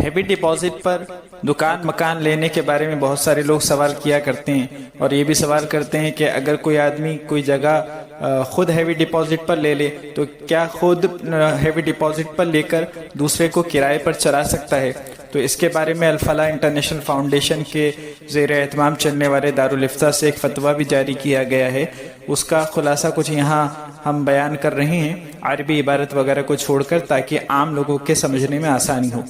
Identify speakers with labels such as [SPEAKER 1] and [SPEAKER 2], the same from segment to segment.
[SPEAKER 1] Heavy deposit پر دکان مکان لینے کے بارے میں بہت سارے لوگ سوال کیا کرتے ہیں، اور یہ بھی سوال کرتے ہیں کہ اگر کوئی آدمی کوئی جگہ خود ہیوی ڈپازٹ پر لے لے تو کیا خود ہیوی ڈپازٹ پر لے کر دوسرے کو کرائے پر چلا سکتا ہے؟ تو اس کے بارے میں الفلاح انٹرنیشنل فاؤنڈیشن کے زیر اہتمام چلنے والے دارالافتاء سے ایک فتویٰ بھی جاری کیا گیا ہے۔ اس کا خلاصہ کچھ یہاں ہم بیان کر رہے ہیں، عربی عبارت وغیرہ کو چھوڑ کر، تاکہ عام لوگوں کے سمجھنے میں آسانی ہو۔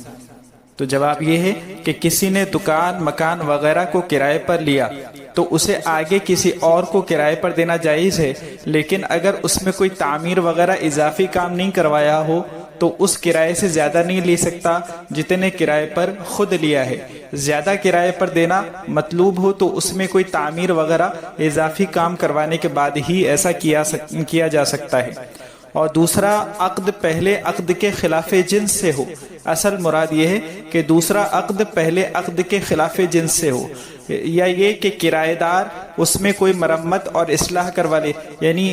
[SPEAKER 1] تو جواب یہ ہے کہ کسی نے دکان مکان وغیرہ کو کرائے پر لیا تو اسے آگے کسی اور کو کرائے پر دینا جائز ہے، لیکن اگر اس میں کوئی تعمیر وغیرہ اضافی کام نہیں کروایا ہو تو اس کرائے سے زیادہ نہیں لے سکتا جتنے کرائے پر خود لیا ہے۔ زیادہ کرائے پر دینا مطلوب ہو تو اس میں کوئی تعمیر وغیرہ اضافی کام کروانے کے بعد ہی ایسا کیا جا سکتا ہے۔ اور دوسرا عقد پہلے عقد کے خلاف جنس سے ہو۔ اصل مراد یہ ہے کہ دوسرا عقد پہلے عقد کے خلاف جنس سے ہو، یا یہ کہ کرایہ دار اس میں کوئی مرمت اور اصلاح کروا لے، یعنی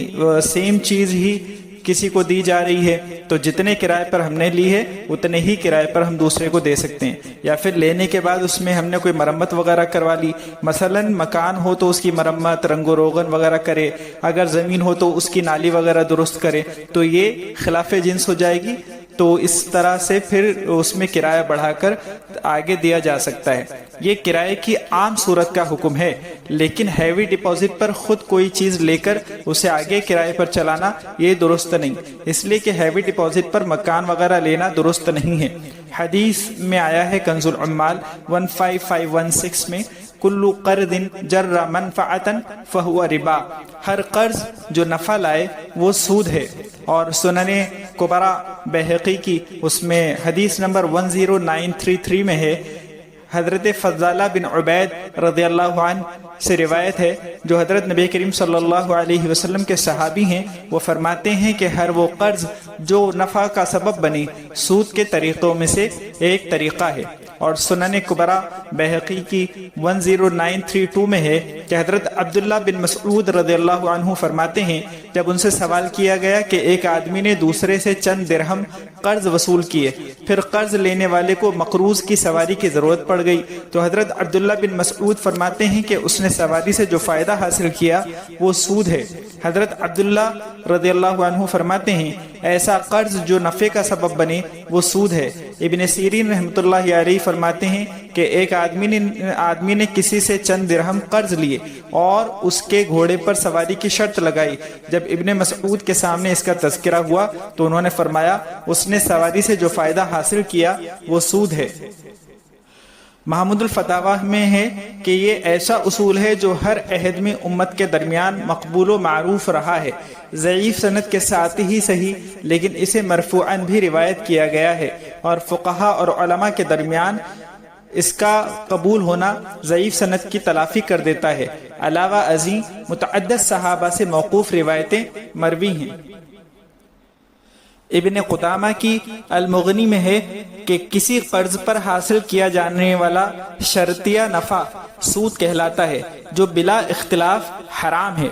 [SPEAKER 1] سیم چیز ہی کسی کو دی جا رہی ہے تو جتنے کرائے پر ہم نے لی ہے اتنے ہی کرائے پر ہم دوسرے کو دے سکتے ہیں، یا پھر لینے کے بعد اس میں ہم نے کوئی مرمت وغیرہ کروا لی، مثلا مکان ہو تو اس کی مرمت، رنگ و روغن وغیرہ کرے، اگر زمین ہو تو اس کی نالی وغیرہ درست کرے، تو یہ خلاف جنس ہو جائے گی۔ تو اس طرح سے پھر اس میں کرایہ بڑھا کر آگے دیا جا سکتا ہے۔ یہ کرائے کی عام صورت کا حکم ہے، لیکن ہیوی ڈپازٹ پر خود کوئی چیز لے کر اسے آگے کرائے پر چلانا یہ درست نہیں، اس لیے کہ ہیوی ڈپازٹ پر مکان وغیرہ لینا درست نہیں ہے۔ حدیث میں آیا ہے کنز العمال 15516 میں، کل قرض جر منفعتا فہو ربا، ہر قرض جو نفع لائے وہ سود ہے۔ اور سنن کبری بہقی کی اس میں حدیث نمبر 10933 میں ہے، حضرت فضالہ بن عبید رضی اللہ عنہ سے روایت ہے جو حضرت نبی کریم صلی اللہ علیہ وسلم کے صحابی ہیں، وہ فرماتے ہیں کہ ہر وہ قرض جو نفع کا سبب بنے سود کے طریقوں میں سے ایک طریقہ ہے۔ اور سنن کبری بہقی کی 10932 میں ہے کہ حضرت عبداللہ بن مسعود رضی اللہ عنہ فرماتے ہیں، جب ان سے سوال کیا گیا کہ ایک آدمی نے دوسرے سے چند درہم قرض وصول کیے، پھر قرض لینے والے کو مقروض کی سواری کی ضرورت پڑ گئی، تو حضرت عبداللہ بن مسعود فرماتے ہیں کہ اس نے سواری سے جو فائدہ حاصل کیا وہ سود ہے۔ حضرت عبداللہ رضی اللہ عنہ فرماتے ہیں ایسا قرض جو نفع کا سبب بنے وہ سود ہے۔ ابن سیرین رحمۃ اللہ علیہ فرماتے ہیں کہ ایک آدمی نے کسی سے چند درہم قرض لیے اور اس کے گھوڑے پر سواری کی شرط لگائی۔ جب ابن مسعود کے سامنے اس کا تذکرہ ہوا تو انہوں نے فرمایا اس نے سواری سے جو فائدہ حاصل کیا وہ سود ہے۔ محمود الفتاویٰ میں ہے کہ یہ ایسا اصول ہے جو ہر عہد میں امت کے درمیان مقبول و معروف رہا ہے، ضعیف سند کے ساتھ ہی صحیح، لیکن اسے مرفوعاً بھی روایت کیا گیا ہے، اور فقہا اور علماء کے درمیان اس کا قبول ہونا ضعیف سند کی تلافی کر دیتا ہے۔ علاوہ ازیں متعدد صحابہ سے موقوف روایتیں مروی ہیں۔ ابن قدامہ کی المغنی میں ہے کہ کسی قرض پر حاصل کیا جانے والا شرطیہ نفع سود کہلاتا ہے جو بلا اختلاف حرام ہے۔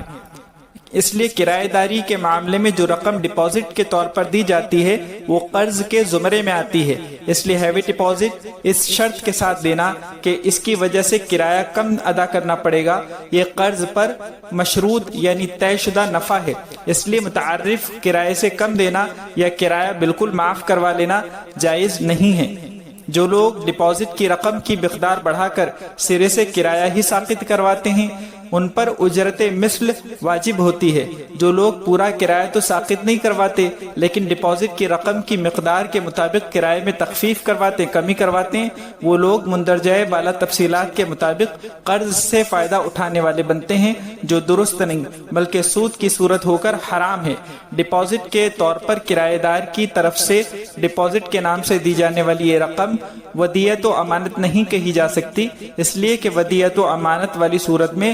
[SPEAKER 1] اس لیے کرایہ داری کے معاملے میں جو رقم ڈپازٹ کے طور پر دی جاتی ہے وہ قرض کے زمرے میں آتی ہے، اس لیے ہیوی ڈپازٹ اس شرط کے ساتھ دینا کہ اس کی وجہ سے کرایہ کم ادا کرنا پڑے گا، یہ قرض پر مشروط یعنی طے شدہ نفع ہے، اس لیے متعارف کرایے سے کم دینا یا کرایہ بالکل معاف کروا لینا جائز نہیں ہے۔ جو لوگ ڈپازٹ کی رقم کی مقدار بڑھا کر سرے سے کرایہ ہی ساقط کرواتے ہیں ان پر اجرت مثل واجب ہوتی ہے۔ جو لوگ پورا کرایہ تو ساقط نہیں کرواتے لیکن ڈپازٹ کی رقم کی مقدار کے مطابق کرائے میں تخفیف کرواتے، کمی کرواتے ہیں، وہ لوگ مندرجہ بالا تفصیلات کے مطابق قرض سے فائدہ اٹھانے والے بنتے ہیں، جو درست نہیں بلکہ سود کی صورت ہو کر حرام ہے۔ ڈپازٹ کے طور پر کرایہ دار کی طرف سے ڈپازٹ کے نام سے دی جانے والی یہ رقم ودیعت و امانت نہیں کہی جا سکتی، اس لیے کہ ودیعت و امانت والی صورت میں